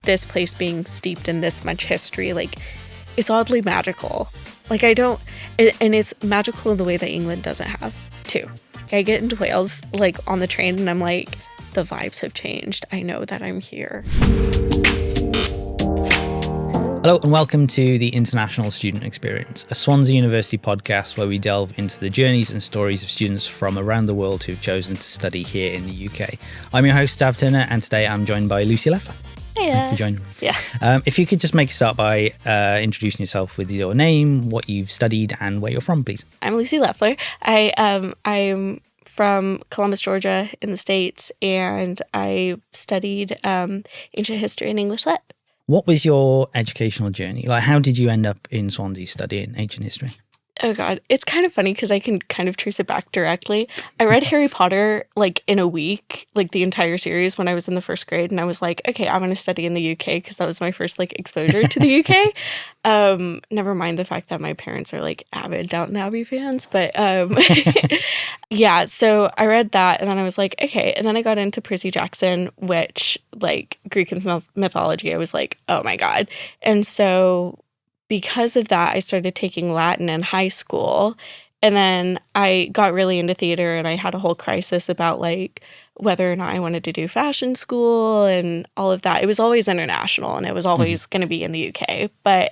this place being steeped in this much history, like, it's oddly magical. Like, and it's magical in the way that England doesn't have, too. I get into Wales, like, on the train, and I'm like, the vibes have changed. I know that I'm here. Hello and welcome to the International Student Experience, a Swansea University podcast where we delve into the journeys and stories of students from around the world who've chosen to study here in the UK. I'm your host, Dav Turner, and today I'm joined by Lucy Lefler. Hey, Thanks for joining. Yeah. If you could just make a start by introducing yourself with your name, what you've studied, and where you're from, please. I'm Lucy Lefler. I'm from Columbus, Georgia in the States, and I studied ancient history and English lit. What was your educational journey? Like, how did you end up in Swansea studying ancient history? Oh, God. It's kind of funny because I can kind of trace it back directly. I read Harry Potter, like, in a week, like, the entire series when I was in the first grade. And I was like, okay, I'm going to study in the UK because that was my first, like, exposure to the UK. Never mind the fact that my parents are, like, avid Downton Abbey fans. But, yeah, so I read that. And then I was like, okay. And then I got into Percy Jackson, which, like, Greek mythology, I was like, oh, my God. And so because of that, I started taking Latin in high school. And then I got really into theater, and I had a whole crisis about, like, whether or not I wanted to do fashion school and all of that. It was always international, and it was always going to be in the UK. But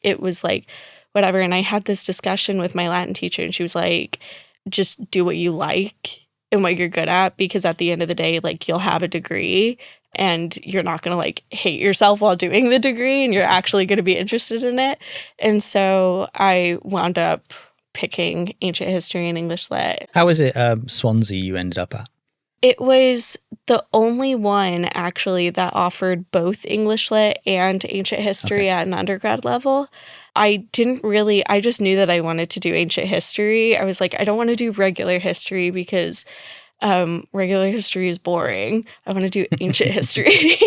it was like, whatever. And I had this discussion with my Latin teacher, and she was like, just do what you like and what you're good at, because at the end of the day, like, you'll have a degree and you're not going to, like, hate yourself while doing the degree, and you're actually going to be interested in it. And so I wound up picking ancient history and English lit. How was it Swansea you ended up at? It was the only one, actually, that offered both English lit and ancient history at an undergrad level. I just knew that I wanted to do ancient history. I was like, I don't want to do regular history because regular history is boring. I want to do ancient history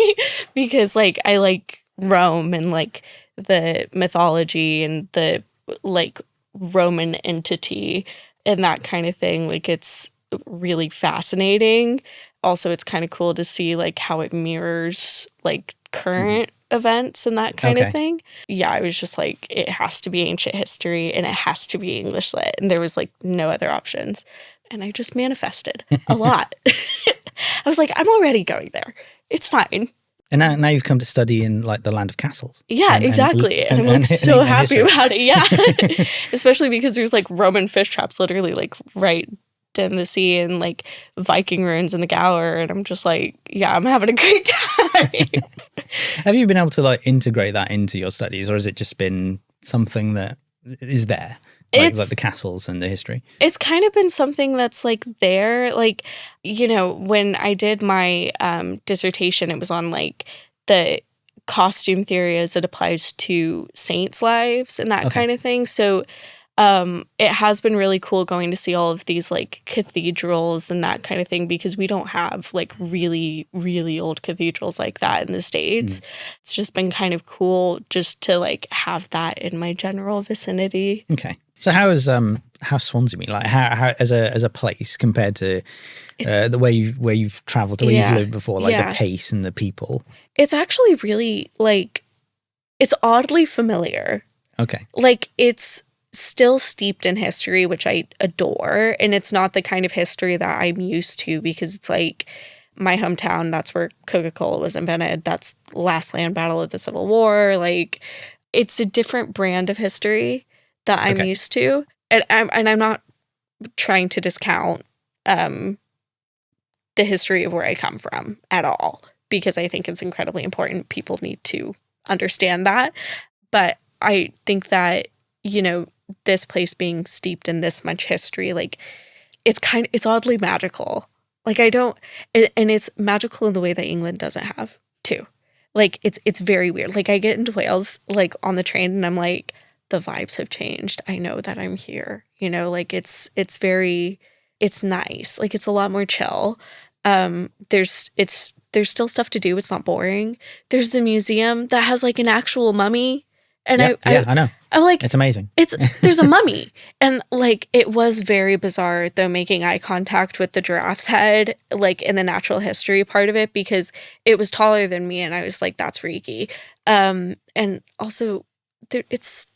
because, like, I like Rome and, like, the mythology and the, like, Roman entity and that kind of thing. Like, it's really fascinating. Also, it's kind of cool to see, like, how it mirrors, like, current events and that kind of thing. Yeah, I was just like, it has to be ancient history and it has to be English lit, and there was, like, no other options. And I just manifested a lot. I was like, I'm already going there. It's fine. And now you've come to study in, like, the land of castles. Yeah, exactly. And I'm, like, so happy about it. Yeah. Especially because there's, like, Roman fish traps literally, like, right in the sea, and, like, Viking ruins in the Gower. And I'm just like, yeah, I'm having a great time. Have you been able to, like, integrate that into your studies, or has it just been something that is there? Like the castles and the history? It's kind of been something that's, like, there. Like, you know, when I did my dissertation, it was on, like, the costume theory as it applies to saints' lives and that kind of thing. So it has been really cool going to see all of these, like, cathedrals and that kind of thing, because we don't have, like, really, really old cathedrals like that in the States. It's just been kind of cool just to, like, have that in my general vicinity. Okay. So how's Swansea been? Like, how as a place compared to the where you've travelled, where you've lived before, like the pace and the people? It's actually really, like, it's oddly familiar. Okay. Like, it's still steeped in history, which I adore, and it's not the kind of history that I'm used to, because it's like my hometown, that's where Coca-Cola was invented. That's the last land battle of the Civil War. Like, it's a different brand of history that I'm used to. And I'm not trying to discount the history of where I come from at all, because I think it's incredibly important. People need to understand that. But I think that, you know, this place being steeped in this much history, like, it's oddly magical. Like, and it's magical in the way that England doesn't have, too. Like, it's very weird. Like, I get into Wales, like, on the train, and I'm like, the vibes have changed. I know that I'm here. You know, like, it's nice. Like, it's a lot more chill. There's still stuff to do. It's not boring. There's the museum that has, like, an actual mummy And I know. I'm like, it's amazing. There's a mummy. And like, it was very bizarre though, making eye contact with the giraffe's head, like in the natural history part of it, because it was taller than me. And I was like, that's freaky. And also it's,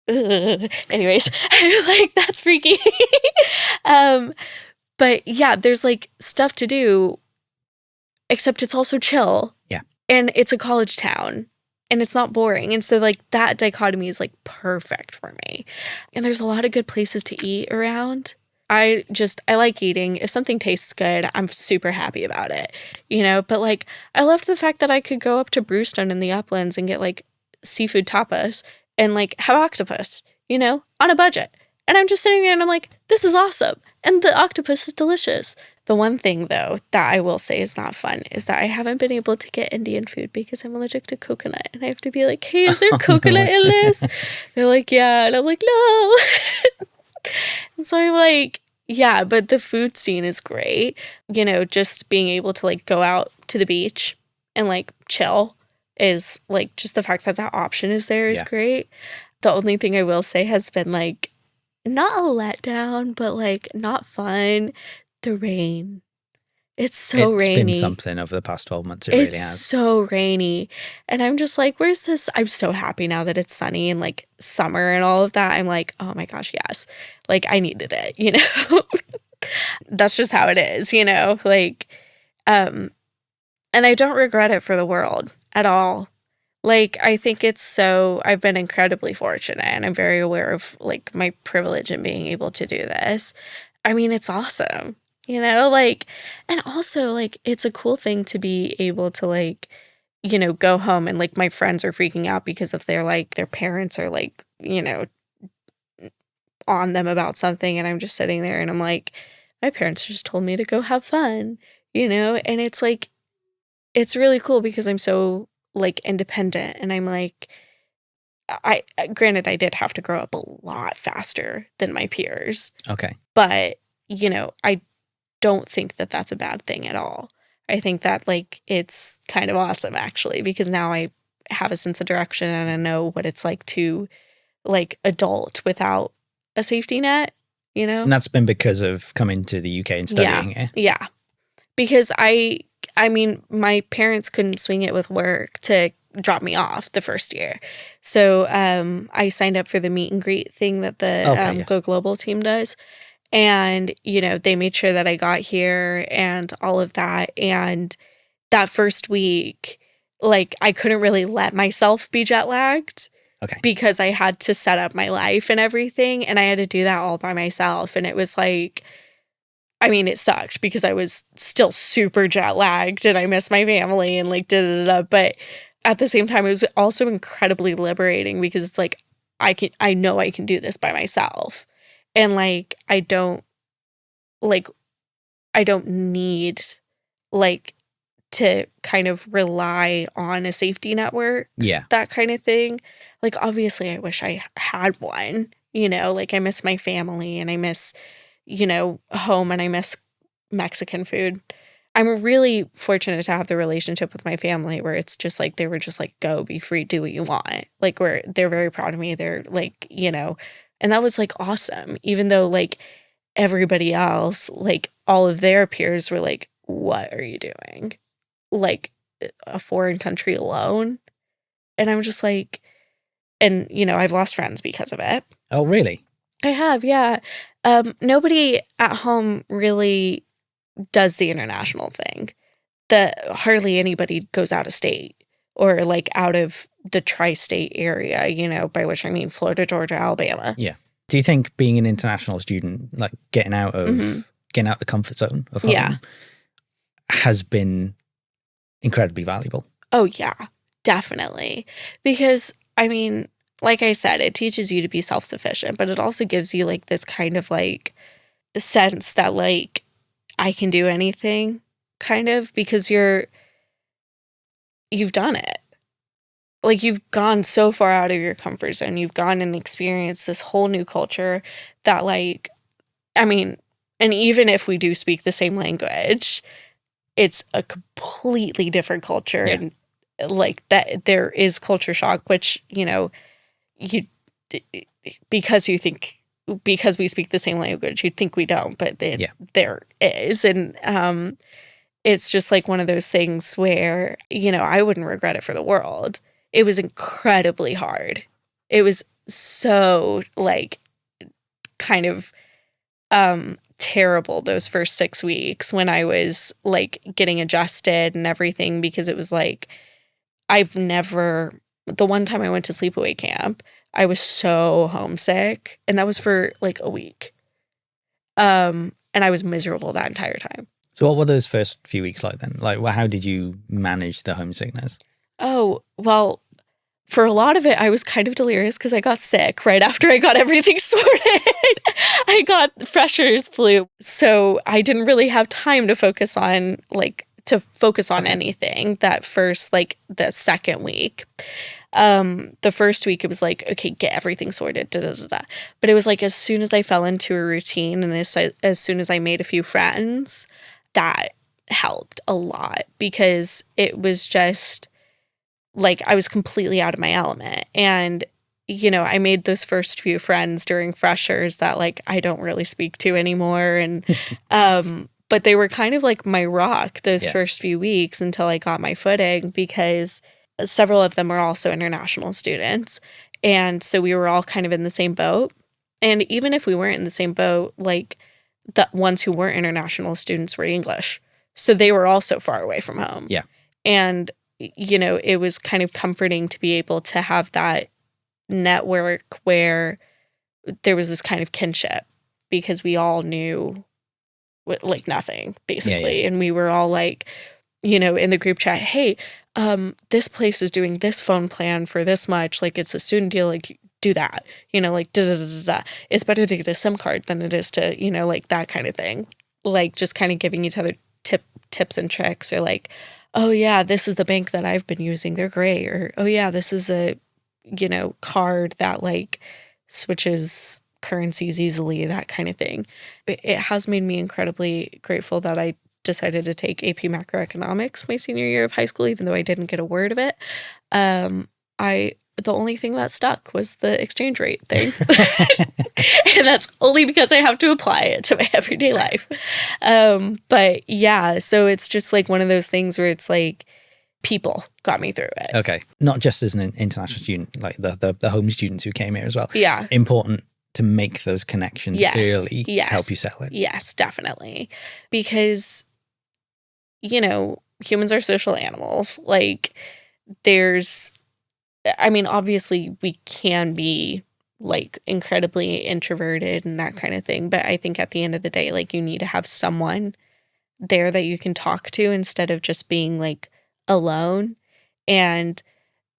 anyways, I was like, that's freaky. But yeah, there's like stuff to do, except it's also chill. Yeah. And it's a college town. And it's not boring. And so, like, that dichotomy is, like, perfect for me. And there's a lot of good places to eat around. I like eating. If something tastes good, I'm super happy about it, you know? But, like, I loved the fact that I could go up to Brewstone in the Uplands and get, like, seafood tapas and, like, have octopus, you know, on a budget. And I'm just sitting there and I'm like, this is awesome. And the octopus is delicious. The one thing, though, that I will say is not fun is that I haven't been able to get Indian food because I'm allergic to coconut. And I have to be like, hey, is there coconut in this? They're like, yeah. And I'm like, no. And so I'm like, yeah, but the food scene is great. You know, just being able to, like, go out to the beach and, like, chill is, like, just the fact that that option is there is great. The only thing I will say has been, like, not a letdown, but, like, not fun. The rain. It's so rainy. It's been something over the past 12 months. It really has. It's so rainy. And I'm just like, where's this? I'm so happy now that it's sunny and like summer and all of that. I'm like, oh my gosh, yes. Like I needed it, you know? That's just how it is, you know? Like, and I don't regret it for the world at all. Like, I think I've been incredibly fortunate and I'm very aware of like my privilege in being able to do this. I mean, it's awesome. You know, like, and also, like, it's a cool thing to be able to, like, you know, go home and, like, my friends are freaking out because if they're, like, their parents are, like, you know, on them about something. And I'm just sitting there and I'm like, my parents just told me to go have fun, you know? And it's, like, it's really cool because I'm so, like, independent. And I'm, like, granted, I did have to grow up a lot faster than my peers. Okay. But, you know, I don't think that that's a bad thing at all. I think that, like, it's kind of awesome, actually, because now I have a sense of direction and I know what it's like to, like, adult without a safety net, you know? And that's been because of coming to the UK and studying here? Yeah. Because I mean, my parents couldn't swing it with work to drop me off the first year. So I signed up for the meet and greet thing that the Go Global team does. And, you know, they made sure that I got here and all of that. And that first week, like, I couldn't really let myself be jet lagged. Okay. Because I had to set up my life and everything. And I had to do that all by myself. And it was like, I mean, it sucked because I was still super jet lagged and I missed my family and like da-da-da-da. But at the same time, it was also incredibly liberating because it's like, I know I can do this by myself. And, like, I don't need, like, to kind of rely on a safety network. Yeah. That kind of thing. Like, obviously, I wish I had one, you know? Like, I miss my family and I miss, you know, home and I miss Mexican food. I'm really fortunate to have the relationship with my family where it's just, like, they were just, like, go, be free, do what you want. Like, they're very proud of me. They're, like, you know... And that was, like, awesome, even though, like, everybody else, like, all of their peers were like, what are you doing? Like, a foreign country alone? And I'm just like, and, you know, I've lost friends because of it. Oh, really? I have, yeah. Nobody at home really does the international thing. Hardly anybody goes out of state or, like, out of the tri-state area, you know, by which I mean Florida, Georgia, Alabama. Yeah. Do you think being an international student, like getting out the comfort zone of home, has been incredibly valuable? Oh, yeah, definitely. Because, I mean, like I said, it teaches you to be self-sufficient, but it also gives you, like, this kind of, like, sense that, like, I can do anything, kind of, because you've done it. Like, you've gone so far out of your comfort zone. You've gone and experienced this whole new culture that, like, I mean, and even if we do speak the same language, it's a completely different culture. Yeah. And, like, that there is culture shock, which, you know, you because you think because we speak the same language, you'd think we don't, but there is. And it's just like one of those things where, I wouldn't regret it for the world. It was incredibly hard. It was so like kind of terrible those first 6 weeks when I was like getting adjusted and everything, because it was like the one time I went to sleepaway camp, I was so homesick, and that was for like a week. And I was miserable that entire time. So what were those first few weeks like then? Like, how did you manage the homesickness? Oh, well, for a lot of it, I was kind of delirious because I got sick right after I got everything sorted. I got freshers flu. So I didn't really have time to focus on anything that first, like the second week. The first week it was like, okay, get everything sorted, da, da, da, da. But it was like as soon as I fell into a routine and as soon as I made a few friends, that helped a lot, because it was just like I was completely out of my element. And I made those first few friends during freshers that like I don't really speak to anymore, and but they were kind of like my rock those first few weeks until I got my footing, because several of them were also international students. And so we were all kind of in the same boat. And even if we weren't in the same boat, like the ones who weren't international students were English. So they were also far away from home. Yeah. And, it was kind of comforting to be able to have that network where there was this kind of kinship, because we all knew like nothing, basically. And we were all like, in the group chat, hey, this place is doing this phone plan for this much. Like, it's a student deal. Like, do that, like, da, da, da, da, da. It's better to get a SIM card than it is to, like that kind of thing. Like, just kind of giving each other tips and tricks, or like, oh yeah, this is the bank that I've been using. They're great. Or, oh yeah, this is a, card that like switches currencies easily, that kind of thing. It has made me incredibly grateful that I decided to take AP macroeconomics my senior year of high school, even though I didn't get a word of it. The only thing that stuck was the exchange rate thing. And that's only because I have to apply it to my everyday life. But yeah, so it's just like one of those things where it's like people got me through it. Okay. Not just as an international student, like the home students who came here as well. Yeah. Important to make those connections early to help you settle in. Yes, definitely. Because, humans are social animals. Like, obviously we can be like incredibly introverted and that kind of thing. But I think at the end of the day, like, you need to have someone there that you can talk to instead of just being like alone. And,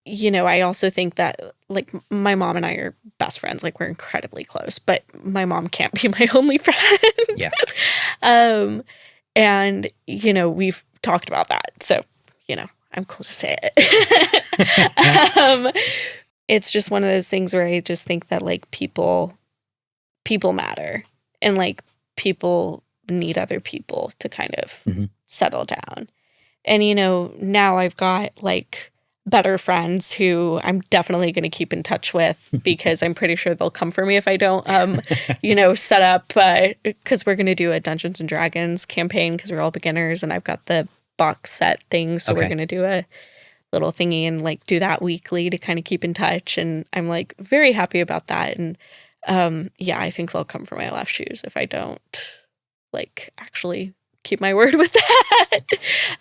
I also think that like my mom and I are best friends. Like, we're incredibly close, but my mom can't be my only friend. Yeah. And, we've talked about that. So, I'm cool to say it. It's just one of those things where I just think that like people matter, and like people need other people to kind of settle down. And, now I've got like better friends who I'm definitely going to keep in touch with, because I'm pretty sure they'll come for me if I don't, set up, because we're going to do a Dungeons and Dragons campaign, because we're all beginners, and I've got the box set thing. So we're going to do a little thingy and like do that weekly to kind of keep in touch. And I'm like very happy about that. And I think they'll come for my left shoes if I don't like actually keep my word with that.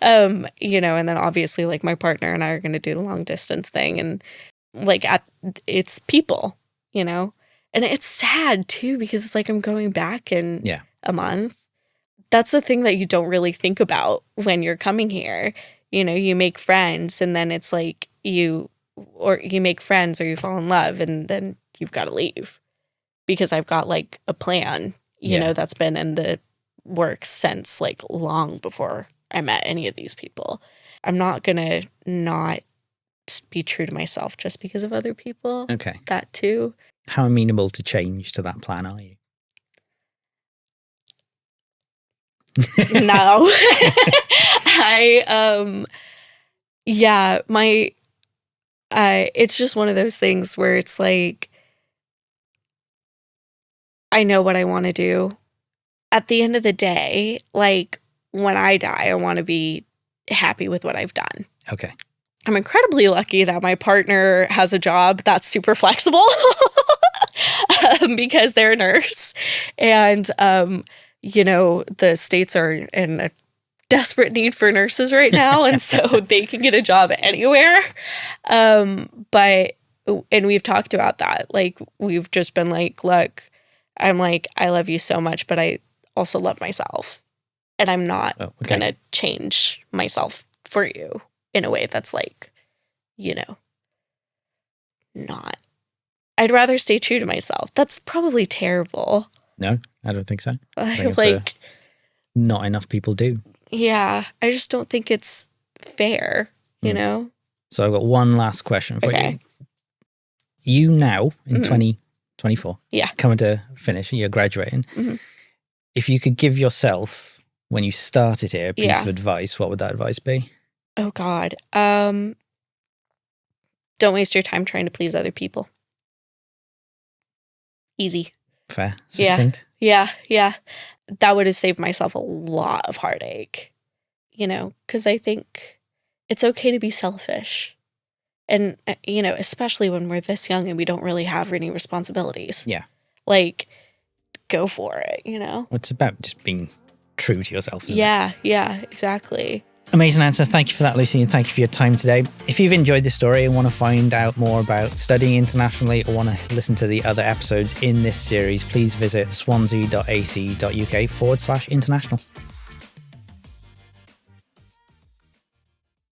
And then obviously like my partner and I are going to do the long distance thing, and like it's people, and it's sad too, because it's like I'm going back in a month. That's the thing that you don't really think about when you're coming here. You make friends, and then it's like you make friends or you fall in love, and then you've got to leave, because I've got like a plan, that's been in the works since like long before I met any of these people. I'm not going to not be true to myself just because of other people. Okay. That too. How amenable to change to that plan are you? No. It's just one of those things where it's like, I know what I want to do. At the end of the day, like, when I die, I want to be happy with what I've done. Okay. I'm incredibly lucky that my partner has a job that's super flexible because they're a nurse. And, the states are in a desperate need for nurses right now. And so they can get a job anywhere. And we've talked about that. Like, we've just been like, look, I'm like, I love you so much, but I also love myself. And I'm not going to change myself for you in a way that's like, not. I'd rather stay true to myself. That's probably terrible. No, I don't think so. Not enough people do. Yeah, I just don't think it's fair, you know? So I've got one last question for you. You now, in 2024, coming to finish, you're graduating. Mm-hmm. If you could give yourself, when you started here, a piece of advice, what would that advice be? Oh, God. Don't waste your time trying to please other people. Easy. Fair. Succinct. Yeah. That would have saved myself a lot of heartache, because I think it's okay to be selfish. And, especially when we're this young and we don't really have any responsibilities. Yeah. Like, go for it, Well, it's about just being true to yourself, isn't it? Yeah, exactly. Amazing answer. Thank you for that, Lucy, and thank you for your time today. If you've enjoyed this story and want to find out more about studying internationally or want to listen to the other episodes in this series, please visit swansea.ac.uk/international.